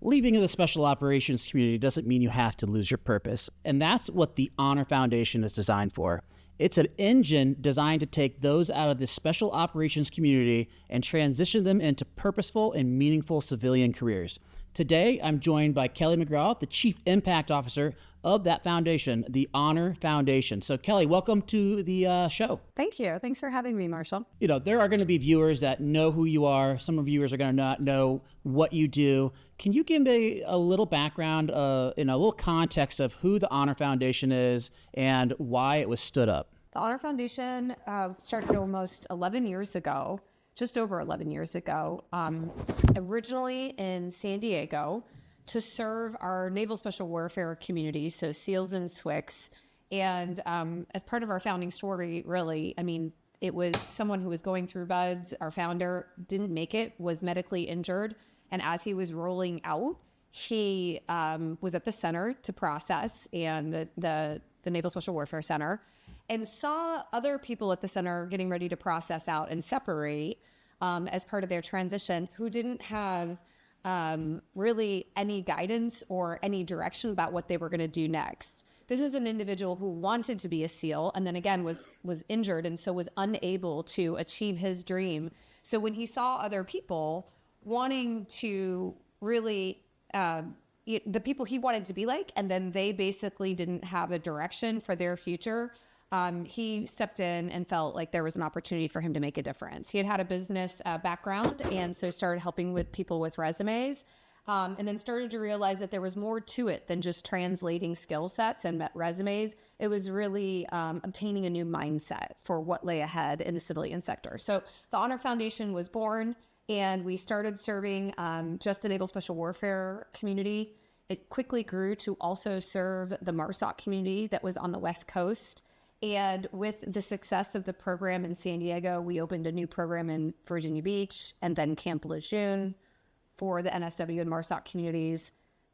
Leaving the special operations community doesn't mean you have to lose your purpose. And that's what the Honor Foundation is designed for. It's an engine designed to take those out of the special operations community and transition them into purposeful and meaningful civilian careers. Today, I'm joined by Kelly McGraw, the Chief Impact Officer of that foundation, the Honor Foundation. So Kelly, welcome to the show. Thank you. Thanks for having me, Marshall. You know, there are going to be viewers that know who you are. Some of viewers are going to not know what you do. Can you give me a little background, in a little context of who the Honor Foundation is and why it was stood up? The Honor Foundation started almost 11 years ago, just over 11 years ago, originally in San Diego to serve our Naval Special Warfare community, so SEALs and SWCS. And as part of our founding story, really, I mean, it was someone who was going through BUDS. Our founder didn't make it, was medically injured. And as he was rolling out, he was at the center to process, and the Naval Special Warfare Center, and saw other people at the center getting ready to process out and separate as part of their transition, who didn't have really any guidance or any direction about what they were going to do next. This is an individual who wanted to be a SEAL and then again was injured and so was unable to achieve his dream. So when he saw other people wanting to really the people he wanted to be like, and then they basically didn't have a direction for their future, he stepped in and felt like there was an opportunity for him to make a difference. He had a business background, and so started helping with people with resumes, and then started to realize that there was more to it than just translating skill sets and resumes. It was really obtaining a new mindset for what lay ahead in the civilian sector. So the Honor Foundation was born, and we started serving just the Naval Special Warfare community. It quickly grew to also serve the MARSOC community that was on the West Coast. And with the success of the program in San Diego, we opened a new program in Virginia Beach and then Camp Lejeune for the NSW and MARSOC communities.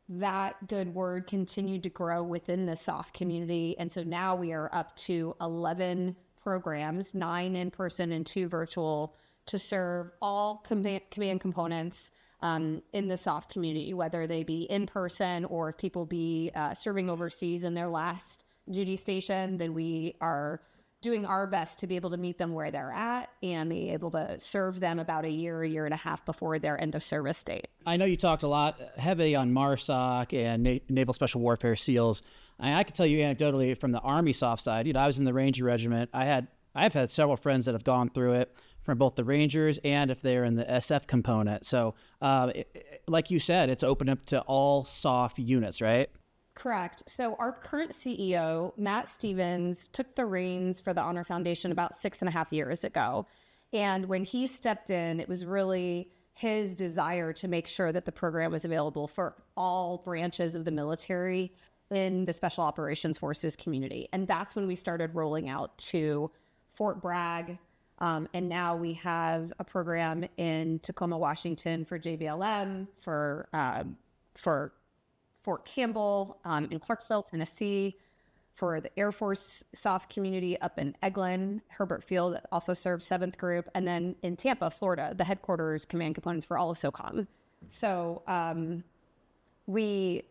That good word continued to grow within the SOF community. And so now we are up to 11 programs, 9 in person and 2 virtual, to serve all command components in the SOF community, whether they be in person or if people be serving overseas in their last duty station. Then we are doing our best to be able to meet them where they're at and be able to serve them about a year and a half before their end of service date. I know you talked a lot heavy on MARSOC and Naval Special Warfare SEALs. I can tell you anecdotally from the Army SOF side, you know, I was in the Ranger Regiment. I've had several friends that have gone through it from both the Rangers and if they're in the SF component. So like you said, it's open up to all SOF units, right? Correct. So our current CEO, Matt Stevens, took the reins for the Honor Foundation about 6.5 years ago. And when he stepped in, it was really his desire to make sure that the program was available for all branches of the military in the Special Operations Forces community. And that's when we started rolling out to Fort Bragg. And now we have a program in Tacoma, Washington for JBLM, for Fort Campbell, in Clarksville, Tennessee, for the Air Force SOF community up in Eglin. Herbert Field also serves 7th Group. And then in Tampa, Florida, the headquarters command components for all of SOCOM. So we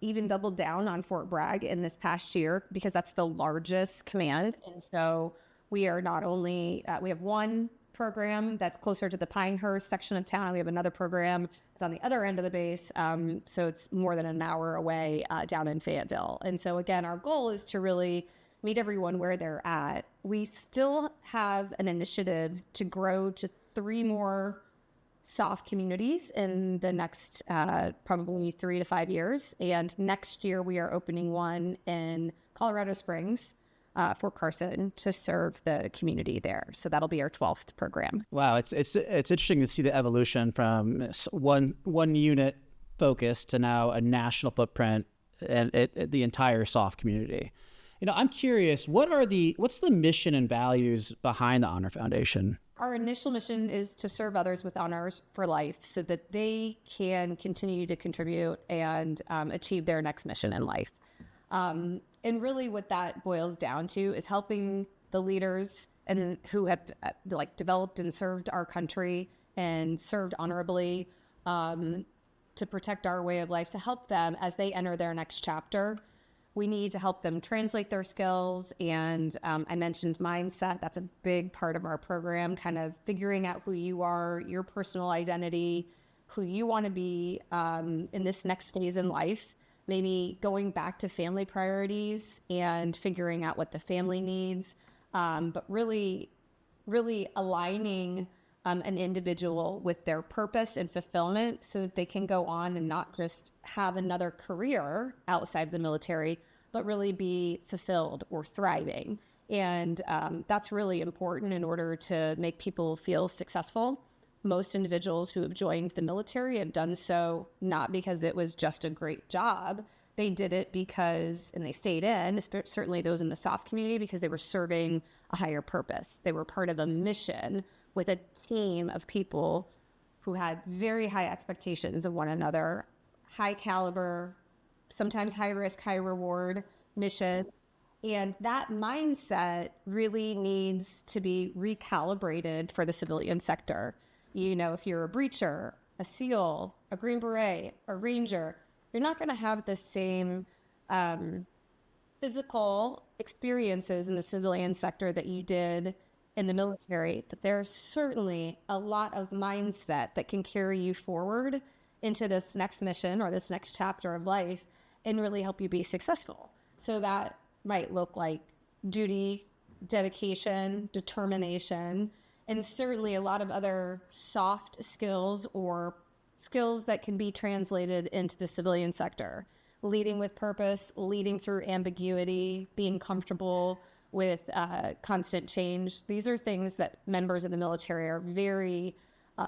even doubled down on Fort Bragg in this past year because that's the largest command. And so we are not only, we have one program that's closer to the Pinehurst section of town. We have another program that's on the other end of the base. So it's more than an hour away down in Fayetteville. And so again, our goal is to really meet everyone where they're at. We still have an initiative to grow to 3 more SOF communities in the next probably 3 to 5 years. And next year we are opening one in Colorado Springs, Fort Carson, to serve the community there. So that'll be our 12th program. Wow, it's interesting to see the evolution from one unit focus to now a national footprint and the entire SOF community. You know, I'm curious, what's the mission and values behind the Honor Foundation? Our initial mission is to serve others with honors for life so that they can continue to contribute and achieve their next mission in life. And really what that boils down to is helping the leaders and who have developed and served our country and served honorably to to protect our way of life, to help them as they enter their next chapter. We need to help them translate their skills. And I mentioned mindset. That's a big part of our program, kind of figuring out who you are, your personal identity, who you want to be in this next phase in life. Maybe going back to family priorities and figuring out what the family needs, but really aligning an individual with their purpose and fulfillment so that they can go on and not just have another career outside the military, but really be fulfilled or thriving. And that's really important in order to make people feel successful. Most individuals who have joined the military have done so not because it was just a great job. They did it because, and they stayed in, certainly those in the SOF community, because they were serving a higher purpose. They were part of a mission with a team of people who had very high expectations of one another, high caliber, sometimes high risk, high reward missions. And that mindset really needs to be recalibrated for the civilian sector. You know, if you're a breacher, a SEAL, a Green Beret, a Ranger, you're not going to have the same physical experiences in the civilian sector that you did in the military. But there's certainly a lot of mindset that can carry you forward into this next mission or this next chapter of life and really help you be successful. So that might look like duty, dedication, determination, and certainly a lot of other soft skills or skills that can be translated into the civilian sector. Leading with purpose, leading through ambiguity, being comfortable with constant change. These are things that members of the military are very,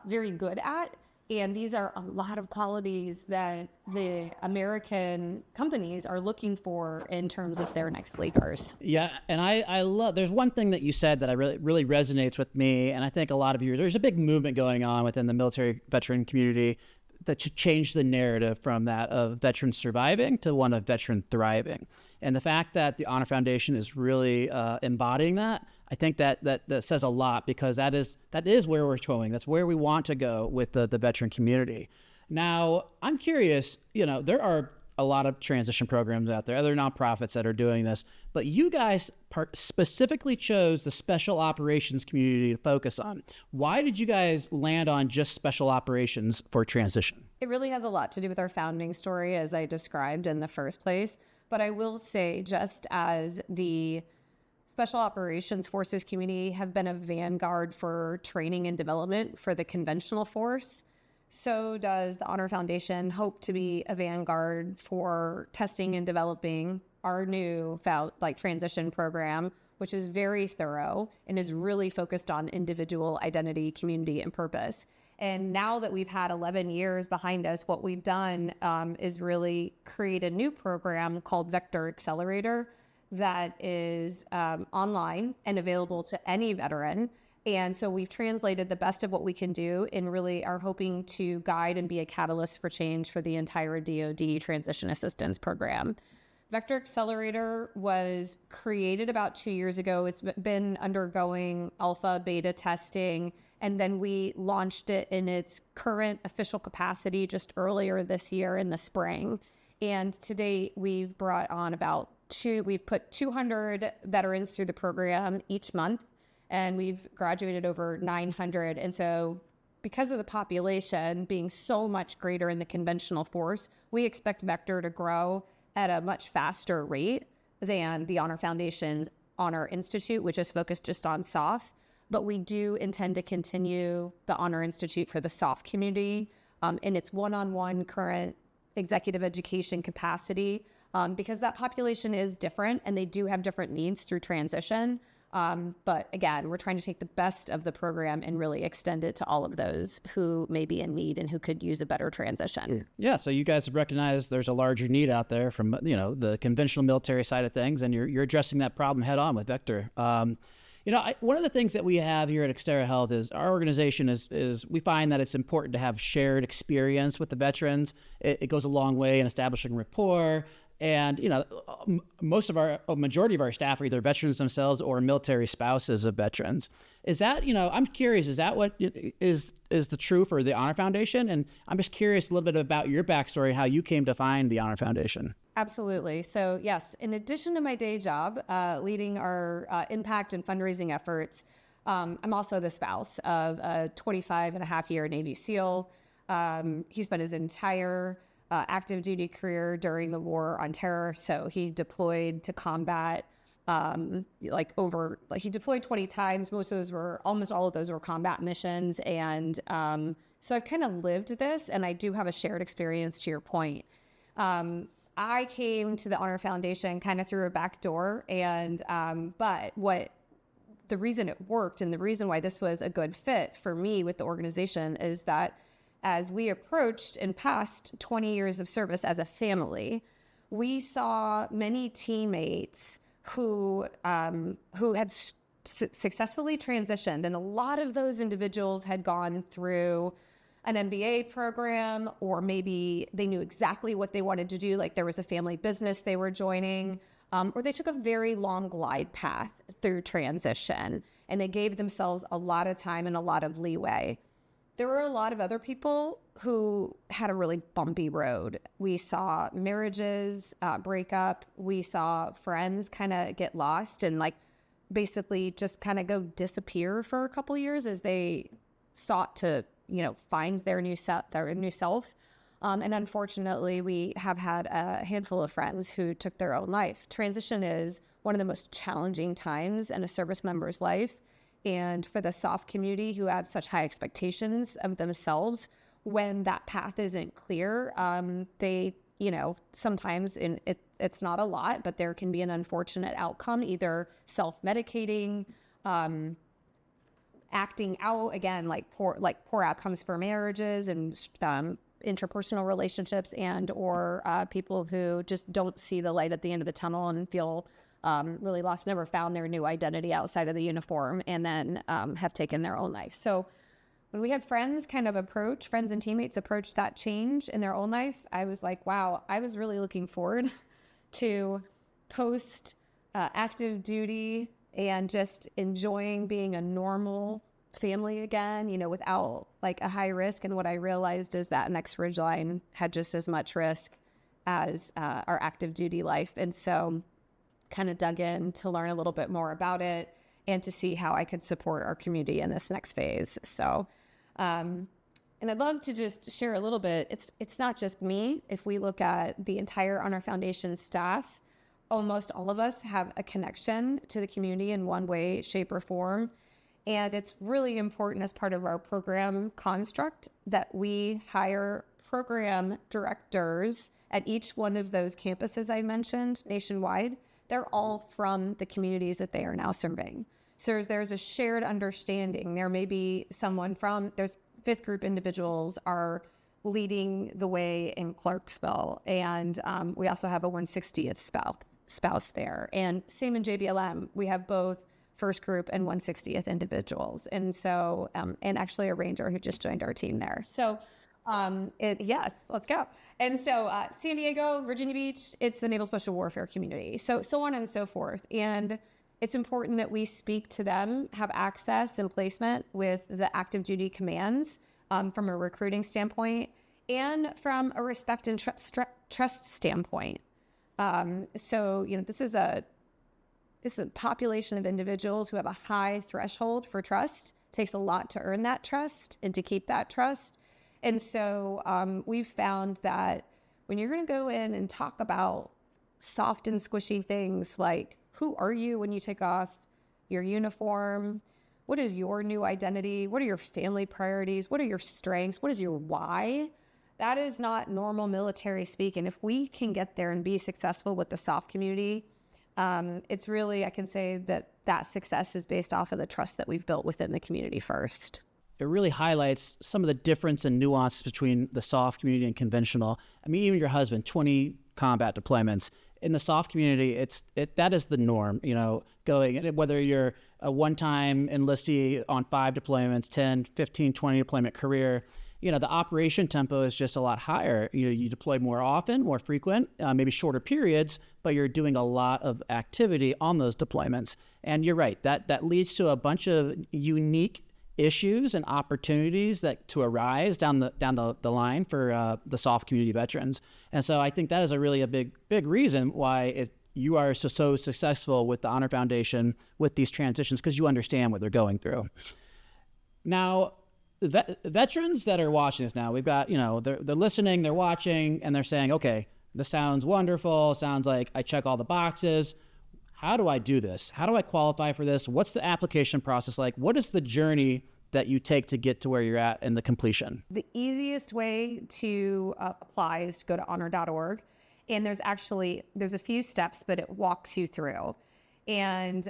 very good at. And these are a lot of qualities that the American companies are looking for in terms of their next leaders. Yeah, and I love, there's one thing that you said that I really resonates with me, and I think a lot of you, there's a big movement going on within the military veteran community that should change the narrative from that of veterans surviving to one of veteran thriving. And the fact that the Honor Foundation is really embodying that, I think that says a lot, because that is where we're going. That's where we want to go with the veteran community. Now, I'm curious, you know, there are a lot of transition programs out there, other nonprofits that are doing this, but you guys specifically chose the special operations community to focus on. Why did you guys land on just special operations for transition? It really has a lot to do with our founding story, as I described in the first place. But I will say, just as the Special Operations Forces community have been a vanguard for training and development for the conventional force, so does the Honor Foundation hope to be a vanguard for testing and developing our new transition program, which is very thorough and is really focused on individual identity, community, and purpose. And now that we've had 11 years behind us, what we've done is really create a new program called Vector Accelerator that is online and available to any veteran. And so we've translated the best of what we can do and really are hoping to guide and be a catalyst for change for the entire DoD transition assistance program. Vector Accelerator was created about 2 years ago. It's been undergoing alpha, beta testing, and then we launched it in its current official capacity just earlier this year in the spring. And to date, we've brought on we've put 200 veterans through the program each month, and we've graduated over 900. And so because of the population being so much greater in the conventional force, we expect Vector to grow at a much faster rate than the Honor Foundation's Honor Institute, which is focused just on SOF. But we do intend to continue the Honor Institute for the SOF community in its one-on-one current executive education capacity, because that population is different and they do have different needs through transition. But again, we're trying to take the best of the program and really extend it to all of those who may be in need and who could use a better transition. Yeah, so you guys have recognized there's a larger need out there from, you know, the conventional military side of things, and you're addressing that problem head on with Vector. One of the things that we have here at Xterra Health is our organization is we find that it's important to have shared experience with the veterans. It goes a long way in establishing rapport. And, a majority of our staff are either veterans themselves or military spouses of veterans. Is that, I'm curious, is that what is the true for the Honor Foundation? And I'm just curious a little bit about your backstory, how you came to find the Honor Foundation. Absolutely. So yes, in addition to my day job, leading our impact and fundraising efforts, I'm also the spouse of a 25 and a half year Navy SEAL. He spent his entire active duty career during the War on Terror. So he deployed to combat he deployed 20 times. Almost all of those were combat missions. And so I've kind of lived this, and I do have a shared experience to your point. I came to the Honor Foundation kind of through a back door, but the reason it worked and the reason why this was a good fit for me with the organization is that as we approached and passed 20 years of service as a family, we saw many teammates who had successfully transitioned, and a lot of those individuals had gone through an MBA program, or maybe they knew exactly what they wanted to do, like there was a family business they were joining, or they took a very long glide path through transition, and they gave themselves a lot of time and a lot of leeway. There were a lot of other people who had a really bumpy road. We saw marriages break up. We saw friends kind of get lost and basically just kind of go disappear for a couple years as they sought to, find their new self. And unfortunately, we have had a handful of friends who took their own life. Transition is one of the most challenging times in a service member's life. And for the SOF community who have such high expectations of themselves, when that path isn't clear, they, sometimes it's not a lot, but there can be an unfortunate outcome, either self-medicating, acting out, again, poor outcomes for marriages and interpersonal relationships, or people who just don't see the light at the end of the tunnel and feel really lost, never found their new identity outside of the uniform, and then have taken their own life. So when we had friends and teammates approach that change in their own life, I was like, wow, I was really looking forward to post active duty and just enjoying being a normal family again, without a high risk. And what I realized is that next ridgeline had just as much risk as our active duty life. And so kind of dug in to learn a little bit more about it and to see how I could support our community in this next phase. So, and I'd love to just share a little bit. It's not just me. If we look at the entire Honor Foundation staff, almost all of us have a connection to the community in one way, shape, or form. And it's really important as part of our program construct that we hire program directors at each one of those campuses I mentioned nationwide. They're all from the communities that they are now serving. So there's a shared understanding. There may be there's fifth group individuals are leading the way in Clarksville. And we also have a 160th spouse there. And same in JBLM, we have both first group and 160th individuals. And so, and actually a ranger who just joined our team there. So yes, let's go. And so San Diego, Virginia Beach, it's the Naval Special Warfare community. So on and so forth. And it's important that we speak to them, have access and placement with the active duty commands from a recruiting standpoint and from a respect and trust standpoint. So, this is a population of individuals who have a high threshold for trust. It takes a lot to earn that trust and to keep that trust. And so we've found that when you're going to go in and talk about soft and squishy things like, who are you when you take off your uniform? What is your new identity? What are your family priorities? What are your strengths? What is your why? That is not normal military speak. And if we can get there and be successful with the SOF community, it's really, I can say that success is based off of the trust that we've built within the community first. It really highlights some of the difference and nuances between the SOF community and conventional. I mean, even your husband, 20 combat deployments. in the soft community, that is the norm, going, whether you're a one-time enlistee on 5 deployments, 10, 15, 20 deployment career, the operation tempo is just a lot higher. You deploy more often, more frequent, maybe shorter periods, but you're doing a lot of activity on those deployments. And you're right, that leads to a bunch of unique issues and opportunities that to arise down the line for the soft community veterans. And so I think that is a big reason why you are so successful with the Honor Foundation with these transitions, because you understand what they're going through. Now, veterans that are watching this now, we've got, they're listening, they're watching, and they're saying, okay, this sounds wonderful. Sounds like I check all the boxes. How do I do this? How do I qualify for this? What's the application process like? What is the journey that you take to get to where you're at in the completion? The easiest way to apply is to go to honor.org. And there's a few steps, but it walks you through. And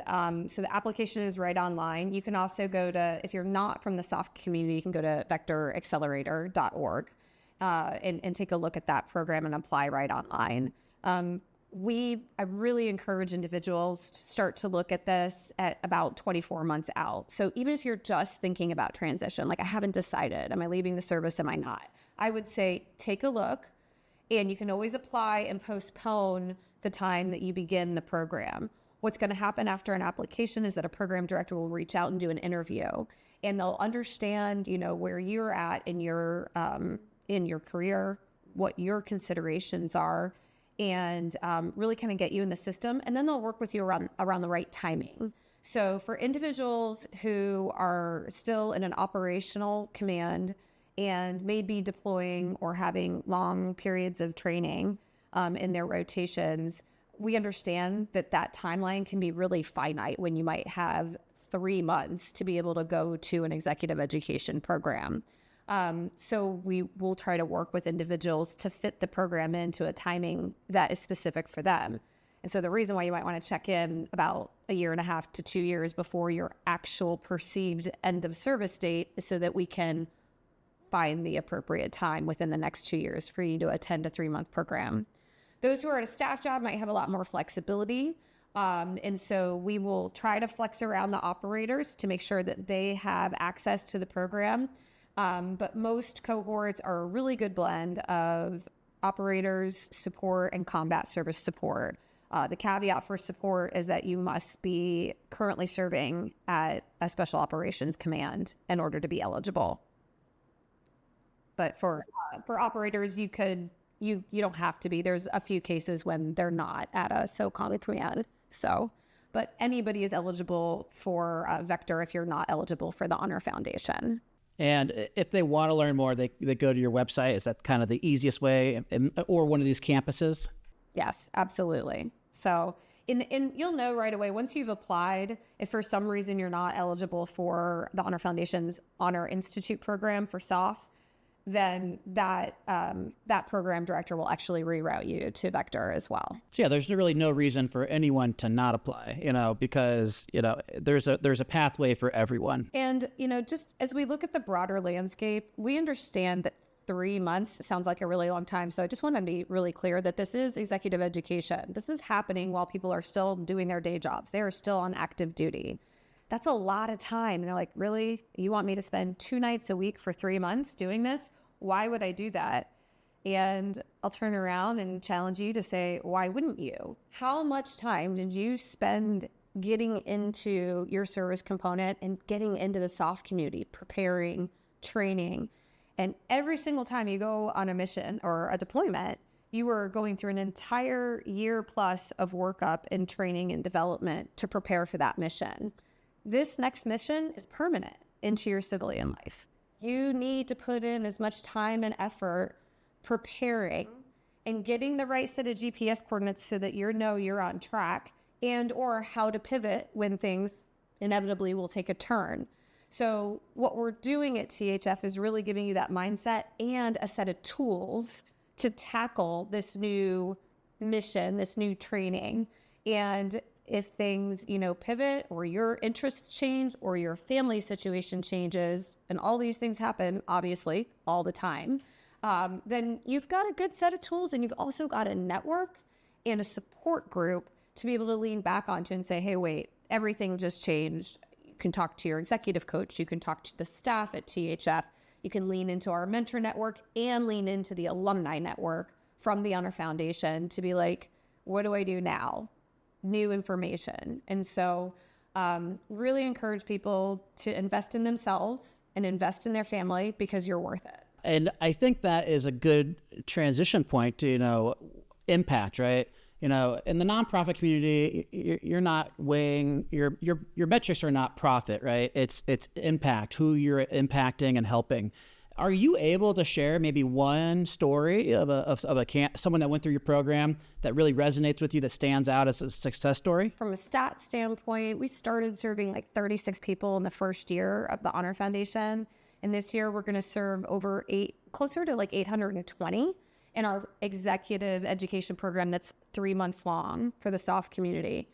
so the application is right online. You can also go to, if you're not from the soft community, you can go to vectoraccelerator.org and take a look at that program and apply right online. I really encourage individuals to start to look at this at about 24 months out. So even if you're just thinking about transition, like I haven't decided, am I leaving the service, am I not? I would say take a look, and you can always apply and postpone the time that you begin the program. What's going to happen after an application is that a program director will reach out and do an interview, and they'll understand, where you're at in your career, what your considerations are, and really kind of get you in the system. And then they'll work with you around the right timing. So for individuals who are still in an operational command and may be deploying or having long periods of training in their rotations, we understand that timeline can be really finite when you might have 3 months to be able to go to an executive education program. So we will try to work with individuals to fit the program into a timing that is specific for them. And so the reason why you might want to check in about 1.5 to 2 years before your actual perceived end of service date is so that we can find the appropriate time within the next 2 years for you to attend a 3-month program. Those who are at a staff job might have a lot more flexibility. And so we will try to flex around the operators to make sure that they have access to the program. But most cohorts are a really good blend of operators, support, and combat service support. The caveat for support is that you must be currently serving at a special operations command in order to be eligible. But for operators, you don't have to be. There's a few cases when they're not at a SOCOM command. But anybody is eligible for Vector if you're not eligible for the Honor Foundation. And if they want to learn more, they go to your website. Is that kind of the easiest way, or one of these campuses? Yes, absolutely. So and you'll know right away once you've applied, if for some reason you're not eligible for the Honor Foundation's Honor Institute program for SOF, then that program director will actually reroute you to Vector as well. So yeah, there's really no reason for anyone to not apply, because, there's a pathway for everyone. And, just as we look at the broader landscape, we understand that 3 months sounds like a really long time. So I just want to be really clear that this is executive education. This is happening while people are still doing their day jobs. They are still on active duty. That's a lot of time. And they're like, really? You want me to spend 2 nights a week for 3 months doing this? Why would I do that? And I'll turn around and challenge you to say, why wouldn't you? How much time did you spend getting into your service component and getting into the soft community, preparing, training? And every single time you go on a mission or a deployment, you are going through an entire year plus of workup and training and development to prepare for that mission. This next mission is permanent into your civilian life. You need to put in as much time and effort preparing and getting the right set of GPS coordinates so that you're on track, and or how to pivot when things inevitably will take a turn. So what we're doing at THF is really giving you that mindset and a set of tools to tackle this new mission, this new training. And if things, pivot, or your interests change, or your family situation changes, and all these things happen, obviously, all the time, then you've got a good set of tools, and you've also got a network and a support group to be able to lean back onto and say, hey, wait, everything just changed. You can talk to your executive coach. You can talk to the staff at THF. You can lean into our mentor network and lean into the alumni network from the Honor Foundation to be like, what do I do now? New information. And so really encourage people to invest in themselves and invest in their family because you're worth it. And I think that is a good transition point to, impact, right? In the nonprofit community, you're not weighing your metrics are not profit, right? It's impact, who you're impacting and helping. Are you able to share maybe one story of someone that went through your program that really resonates with you, that stands out as a success story? From a stat standpoint, we started serving like 36 people in the first year of the Honor Foundation. And this year we're going to serve closer to like 820 in our executive education program that's 3 months long for the SOF community.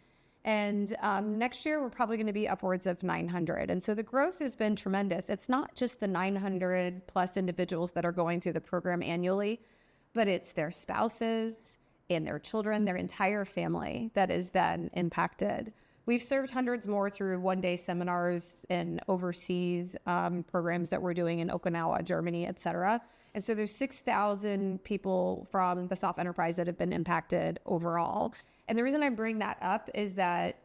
And next year, we're probably going to be upwards of 900. And so the growth has been tremendous. It's not just the 900 plus individuals that are going through the program annually, but it's their spouses and their children, their entire family that is then impacted. We've served hundreds more through one-day seminars and overseas programs that we're doing in Okinawa, Germany, et cetera. And so there's 6,000 people from the SOF enterprise that have been impacted overall. And the reason I bring that up is that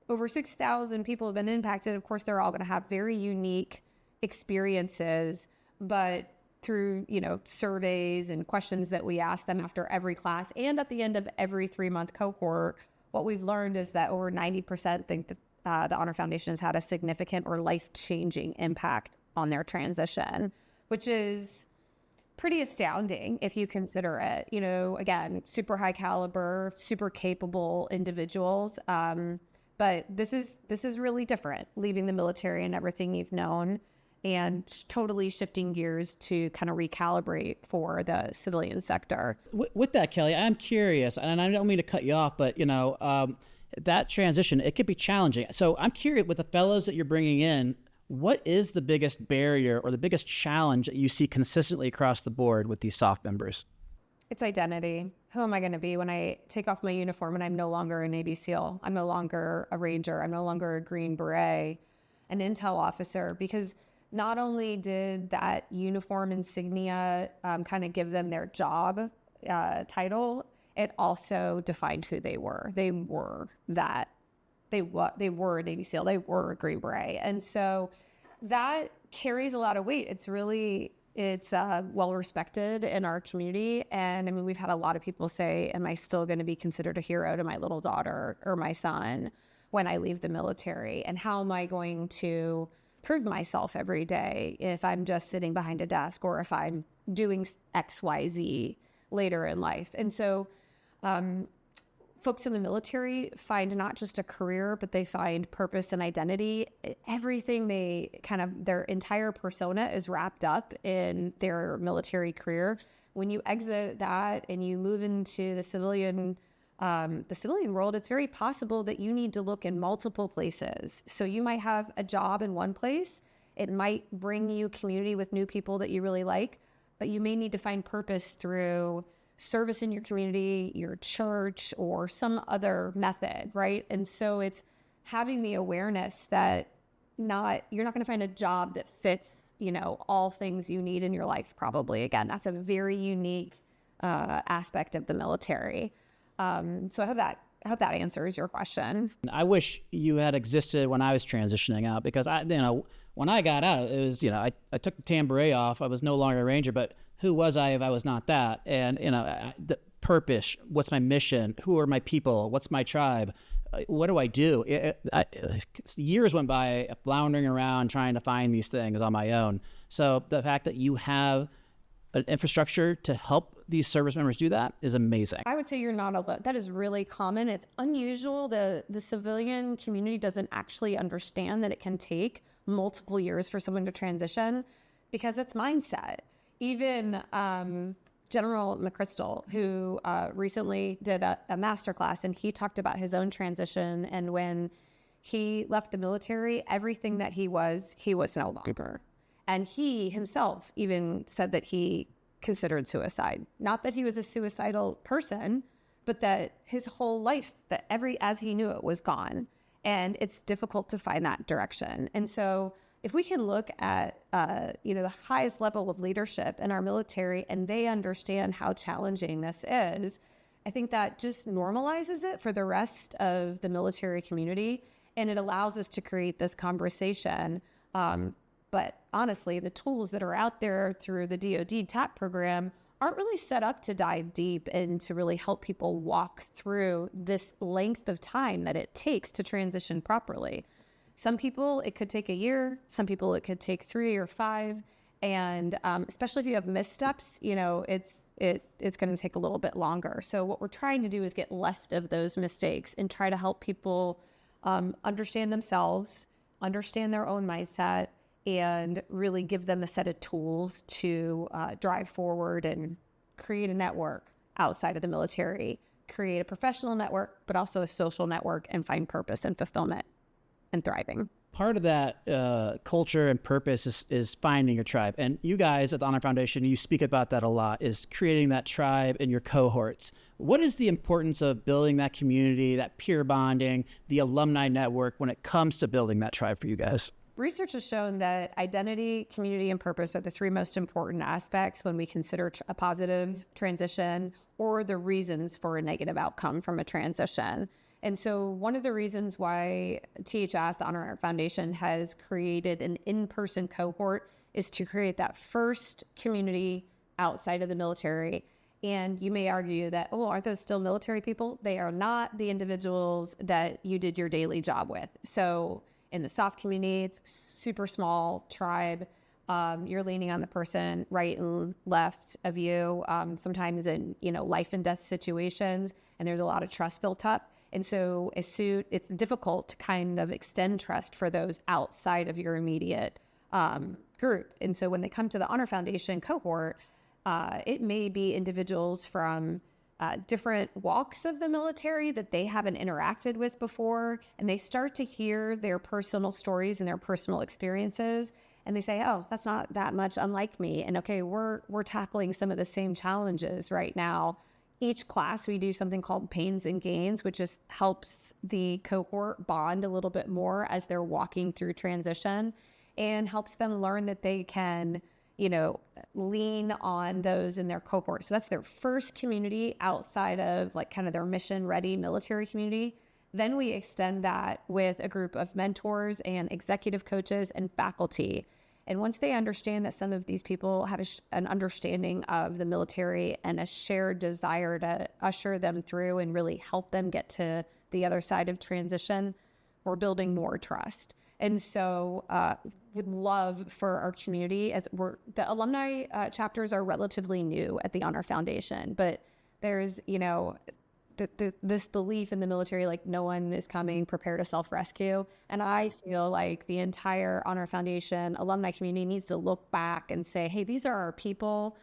over 6,000 people have been impacted. Of course, they're all going to have very unique experiences, but through, surveys and questions that we ask them after every class and at the end of every 3-month cohort, what we've learned is that over 90% think that the Honor Foundation has had a significant or life-changing impact on their transition, which is pretty astounding if you consider it. Again, super high caliber, super capable individuals. But this is really different, leaving the military and everything you've known and totally shifting gears to kind of recalibrate for the civilian sector. With that, Kelly, I'm curious, and I don't mean to cut you off, but that transition, it could be challenging. So I'm curious, with the fellows that you're bringing in, what is the biggest barrier or the biggest challenge that you see consistently across the board with these SOF members? It's identity. Who am I going to be when I take off my uniform and I'm no longer a Navy SEAL? I'm no longer a Ranger. I'm no longer a Green Beret, an intel officer, because not only did that uniform insignia kind of give them their job title, it also defined who they were. They were that. They were a Navy SEAL. They were a Green Beret. And so that carries a lot of weight. It's well respected in our community. And I mean, we've had a lot of people say, am I still going to be considered a hero to my little daughter or my son when I leave the military? And how am I going to prove myself every day if I'm just sitting behind a desk or if I'm doing X, Y, Z later in life? And so, folks in the military find not just a career, but they find purpose and identity. Everything their entire persona is wrapped up in their military career. When you exit that and you move into the civilian world, it's very possible that you need to look in multiple places. So you might have a job in one place. It might bring you community with new people that you really like, but you may need to find purpose through service in your community, your church, or some other method, right? And so it's having the awareness that you're not going to find a job that fits, all things you need in your life, probably. Again, that's a very unique aspect of the military. So I hope that answers your question. I wish you had existed when I was transitioning out, because when I got out, it was, I took the tam beret off. I was no longer a Ranger, but who was I if I was not that? And, the purpose, what's my mission? Who are my people? What's my tribe? What do I do? Years went by floundering around trying to find these things on my own. So the fact that you have an infrastructure to help these service members do that is amazing. I would say you're not alone. That is really common. It's unusual. The civilian community doesn't actually understand that it can take multiple years for someone to transition because it's mindset. Even General McChrystal, who recently did a masterclass, and he talked about his own transition. And when he left the military, everything that he was no longer. And he himself even said that he considered suicide. Not that he was a suicidal person, but that his whole life, that as he knew it, was gone. And it's difficult to find that direction. And so if we can look at, the highest level of leadership in our military, and they understand how challenging this is, I think that just normalizes it for the rest of the military community, and it allows us to create this conversation. But honestly, the tools that are out there through the DoD TAP program aren't really set up to dive deep and to really help people walk through this length of time that it takes to transition properly. Some people, it could take a year. Some people, it could take 3 or 5. And especially if you have missteps, it's going to take a little bit longer. So what we're trying to do is get left of those mistakes and try to help people understand themselves, understand their own mindset, and really give them a set of tools to drive forward and create a network outside of the military, create a professional network, but also a social network, and find purpose and fulfillment and thriving. Part of that culture and purpose is finding your tribe. And you guys at the Honor Foundation, you speak about that a lot, is creating that tribe in your cohorts. What is the importance of building that community, that peer bonding, the alumni network when it comes to building that tribe for you guys? Research has shown that identity, community, and purpose are the 3 most important aspects when we consider a positive transition or the reasons for a negative outcome from a transition. And so one of the reasons why THF, the Honor Foundation, has created an in-person cohort is to create that first community outside of the military. And you may argue that, aren't those still military people? They are not the individuals that you did your daily job with. So in the soft community, it's super small tribe. You're leaning on the person right and left of you, sometimes in, life and death situations, and there's a lot of trust built up. And so it's difficult to kind of extend trust for those outside of your immediate group. And so when they come to the Honor Foundation cohort, it may be individuals from different walks of the military that they haven't interacted with before, and they start to hear their personal stories and their personal experiences, and they say, oh, that's not that much unlike me. And okay, we're tackling some of the same challenges right now. Each class, we do something called Pains and Gains, which just helps the cohort bond a little bit more as they're walking through transition, and helps them learn that they can, lean on those in their cohort. So that's their first community outside of kind of their mission ready military community. Then we extend that with a group of mentors and executive coaches and faculty. And once they understand that some of these people have an understanding of the military and a shared desire to usher them through and really help them get to the other side of transition, we're building more trust. And so would love for our community, the alumni chapters are relatively new at the Honor Foundation, but there's, this belief in the military, no one is coming prepared to self-rescue. And I feel like the entire Honor Foundation alumni community needs to look back and say, hey, these are our people.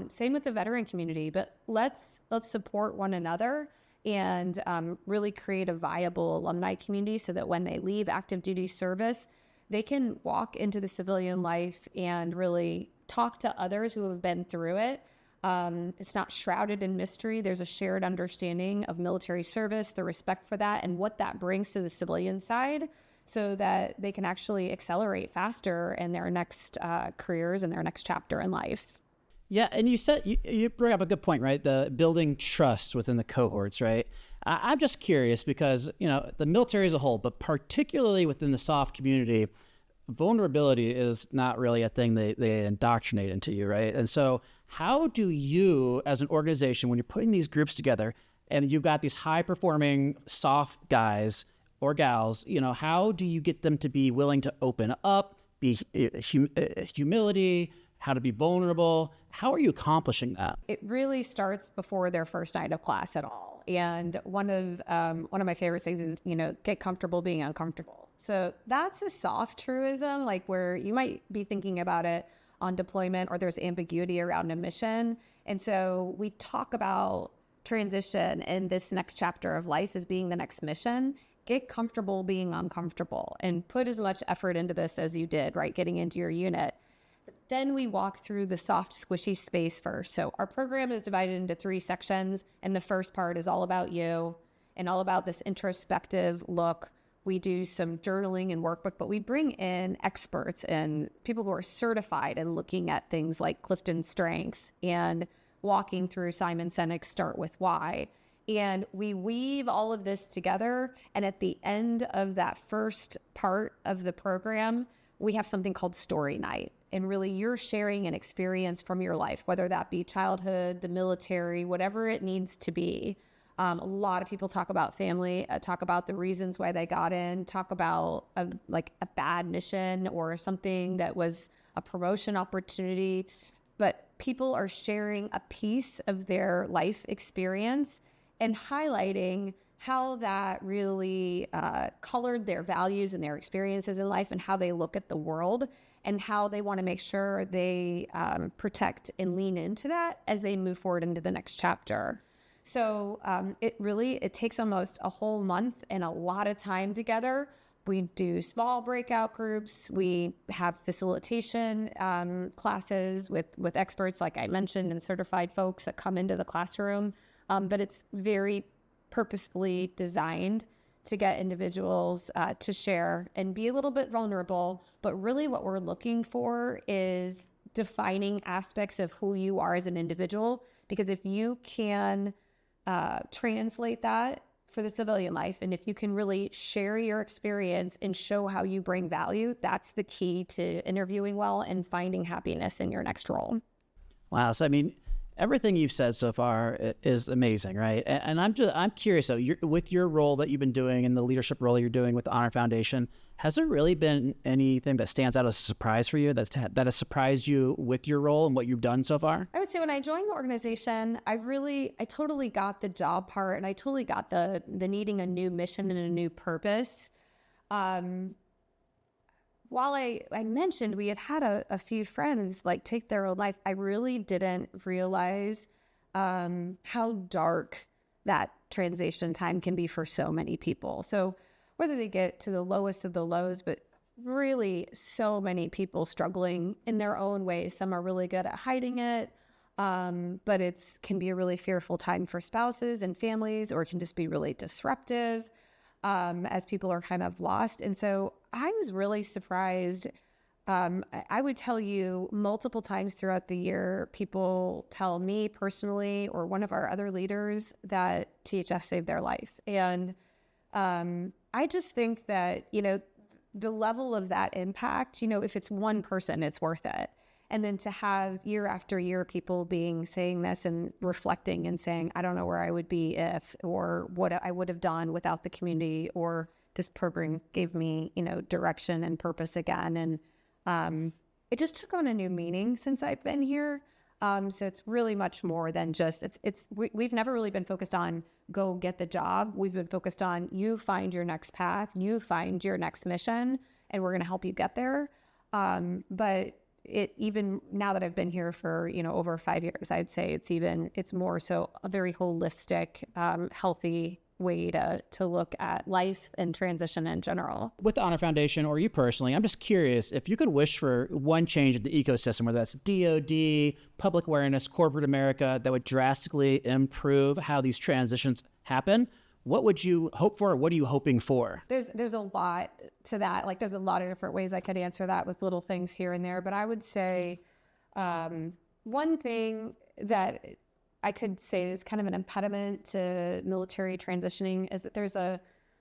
Same with the veteran community, but let's support one another and really create a viable alumni community so that when they leave active duty service, they can walk into the civilian life and really talk to others who have been through it. It's not shrouded in mystery. There's a shared understanding of military service, the respect for that, and what that brings to the civilian side, so that they can actually accelerate faster in their next careers and their next chapter in life. Yeah, and you bring up a good point, right? The building trust within the cohorts, right? I'm just curious because, the military as a whole, but particularly within the soft community, vulnerability is not really a thing they indoctrinate into you, right? And so how do you, as an organization, when you're putting these groups together and you've got these high-performing soft guys or gals, how do you get them to be willing to open up, be humility, how to be vulnerable? How are you accomplishing that? It really starts before their first night of class at all. And one of my favorite things is, get comfortable being uncomfortable. So that's a soft truism, where you might be thinking about it on deployment or there's ambiguity around a mission. And so we talk about transition in this next chapter of life as being the next mission. Get comfortable being uncomfortable and put as much effort into this as you did, right? Getting into your unit. Then we walk through the soft, squishy space first. So our program is divided into 3 sections, and the first part is all about you and all about this introspective look. We do some journaling and workbook, but we bring in experts and people who are certified in looking at things like Clifton Strengths and walking through Simon Sinek's Start With Why. And we weave all of this together. And at the end of that first part of the program, we have something called Story Night. And really, you're sharing an experience from your life, whether that be childhood, the military, whatever it needs to be. A lot of people talk about family, talk about the reasons why they got in, talk about a bad mission or something that was a promotion opportunity. But people are sharing a piece of their life experience and highlighting how that really colored their values and their experiences in life and how they look at the world and how they want to make sure they protect and lean into that as they move forward into the next chapter. So it takes almost a whole month and a lot of time together. We do small breakout groups. We have facilitation classes with experts, like I mentioned, and certified folks that come into the classroom. But it's very purposefully designed to get individuals to share and be a little bit vulnerable. But really what we're looking for is defining aspects of who you are as an individual. Because if you can translate that for the civilian life, and if you can really share your experience and show how you bring value, that's the key to interviewing well and finding happiness in your next role. Wow. So, I mean, everything you've said so far is amazing, right? And I'm curious though, with your role that you've been doing and the leadership role you're doing with the Honor Foundation, has there really been anything that stands out as a surprise for you that has surprised you with your role and what you've done so far? I would say when I joined the organization, I totally got the job part, and I totally got the needing a new mission and a new purpose. While I mentioned we had a few friends take their own life, I really didn't realize how dark that transition time can be for so many people. So whether they get to the lowest of the lows, but really so many people struggling in their own ways. Some are really good at hiding it, but it can be a really fearful time for spouses and families, or it can just be really disruptive as people are kind of lost. And so I was really surprised. I would tell you multiple times throughout the year, people tell me personally or one of our other leaders that THF saved their life. And I just think that, the level of that impact, if it's one person, it's worth it. And then to have year after year people saying this and reflecting and saying, I don't know where I would be if, or what I would have done without the community, or this program gave me, direction and purpose again. And it just took on a new meaning since I've been here. So it's really much more than just, we've never really been focused on go get the job. We've been focused on you find your next path, you find your next mission, and we're going to help you get there. But even now that I've been here for, over 5 years, I'd say it's more so a very holistic, healthy way to look at life and transition in general. With the Honor Foundation, or you personally, I'm just curious if you could wish for one change in the ecosystem, whether that's DoD, public awareness, corporate America, that would drastically improve how these transitions happen. What would you hope for? What are you hoping for? There's a lot to that. There's a lot of different ways I could answer that with little things here and there. But I would say one thing that I could say is kind of an impediment to military transitioning is that there's a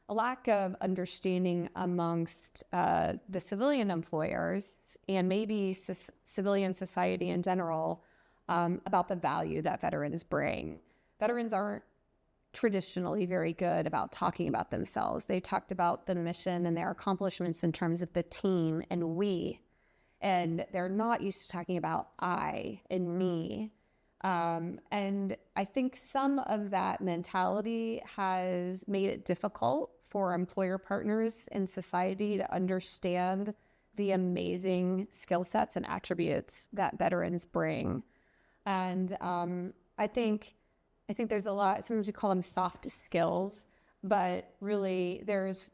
lack of understanding amongst the civilian employers and maybe civilian society in general about the value that veterans bring. Veterans aren't traditionally very good about talking about themselves. They talked about the mission and their accomplishments in terms of the team and we, and they're not used to talking about I and me. And I think some of that mentality has made it difficult for employer partners in society to understand the amazing skill sets and attributes that veterans bring. And I think there's a lot, sometimes we call them soft skills, but really there's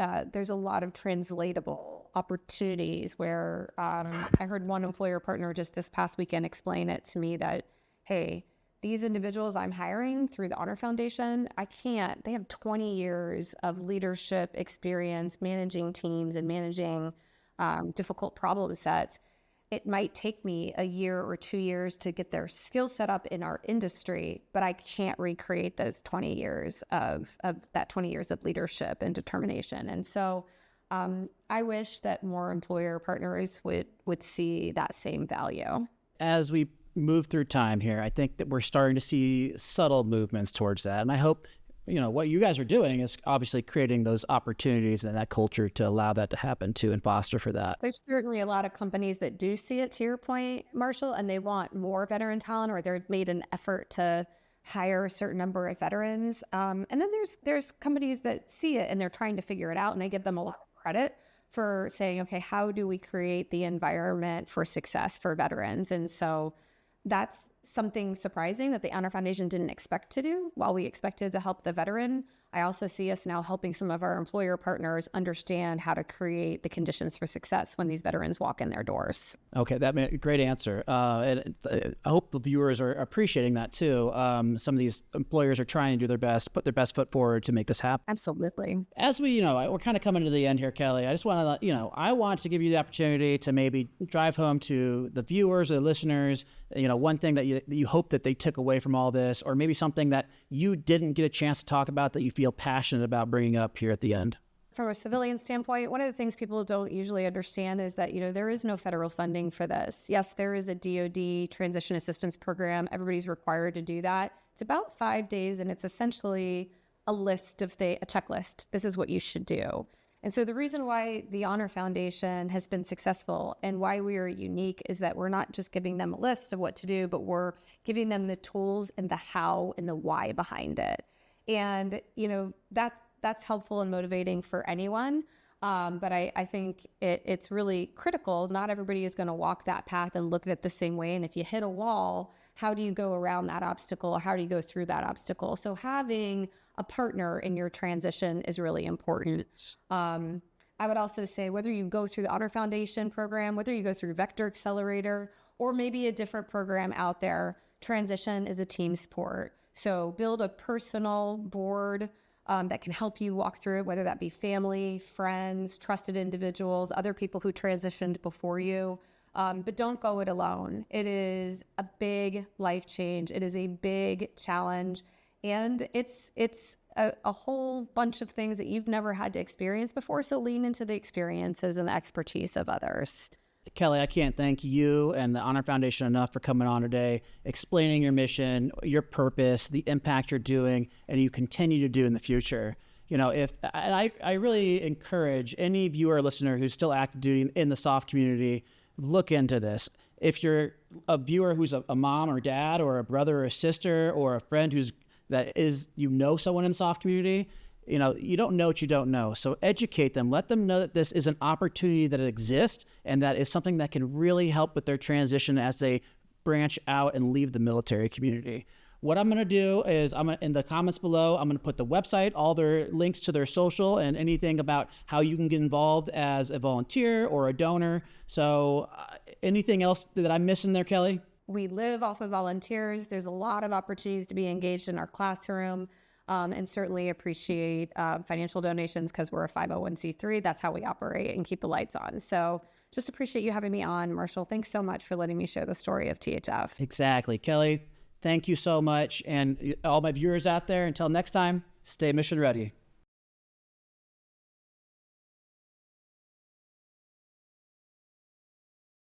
a lot of translatable opportunities where I heard one employer partner just this past weekend explain it to me that, hey, these individuals I'm hiring through the Honor Foundation, they have 20 years of leadership experience managing teams and managing difficult problem sets. It might take me a year or 2 years to get their skill set up in our industry, but I can't recreate those 20 years of that 20 years of leadership and determination. And so I wish that more employer partners would see that same value. As we move through time here, I think that we're starting to see subtle movements towards that. And I hope, what you guys are doing is obviously creating those opportunities and that culture to allow that to happen too and foster for that. There's certainly a lot of companies that do see it, to your point, Marshall, and they want more veteran talent, or they've made an effort to hire a certain number of veterans. And then there's companies that see it and they're trying to figure it out, and I give them a lot of credit for saying, okay, how do we create the environment for success for veterans? And so that's something surprising that the Honor Foundation didn't expect to do. While we expected to help the veteran, I also see us now helping some of our employer partners understand how to create the conditions for success when these veterans walk in their doors. Okay, great answer. And I hope the viewers are appreciating that too. Some of these employers are trying to do their best, put their best foot forward to make this happen. Absolutely. As we're kind of coming to the end here, Kelly. I just want to, I want to give you the opportunity to maybe drive home to the viewers or the listeners, one thing that you hope that they took away from all this, or maybe something that you didn't get a chance to talk about that you feel passionate about bringing up here at the end. From a civilian standpoint, one of the things people don't usually understand is that, there is no federal funding for this. Yes, there is a DoD transition assistance program. Everybody's required to do that. It's about 5 days, and it's essentially a checklist. This is what you should do. And so the reason why the Honor Foundation has been successful and why we are unique is that we're not just giving them a list of what to do, but we're giving them the tools and the how and the why behind it. And, that's helpful and motivating for anyone. But I think it's really critical. Not everybody is going to walk that path and look at it the same way. And if you hit a wall, how do you go around that obstacle? How do you go through that obstacle? So having a partner in your transition is really important. I would also say whether you go through the Honor Foundation program, whether you go through Vector Accelerator, or maybe a different program out there, transition is a team sport. So build a personal board that can help you walk through it, whether that be family, friends, trusted individuals, other people who transitioned before you. But don't go it alone. It is a big life change. It is a big challenge. And it's a whole bunch of things that you've never had to experience before. So lean into the experiences and the expertise of others. Kelly, I can't thank you and the Honor Foundation enough for coming on today, explaining your mission, your purpose, the impact you're doing, and you continue to do in the future. I really encourage any viewer or listener who's still active duty in the SOF community, look into this. If you're a viewer who's a mom or dad or a brother or a sister or a friend someone in the SOF community, you don't know what you don't know. So educate them. Let them know that this is an opportunity that exists and that is something that can really help with their transition as they branch out and leave the military community. What I'm going to do is in the comments below, I'm going to put the website, all their links to their social, and anything about how you can get involved as a volunteer or a donor. So anything else that I'm missing there, Kelly? We live off of volunteers. There's a lot of opportunities to be engaged in our classroom. And certainly appreciate financial donations because we're a 501c3. That's how we operate and keep the lights on. So just appreciate you having me on, Marshall. Thanks so much for letting me share the story of THF. Exactly. Kelly, thank you so much. And all my viewers out there, until next time, stay mission ready.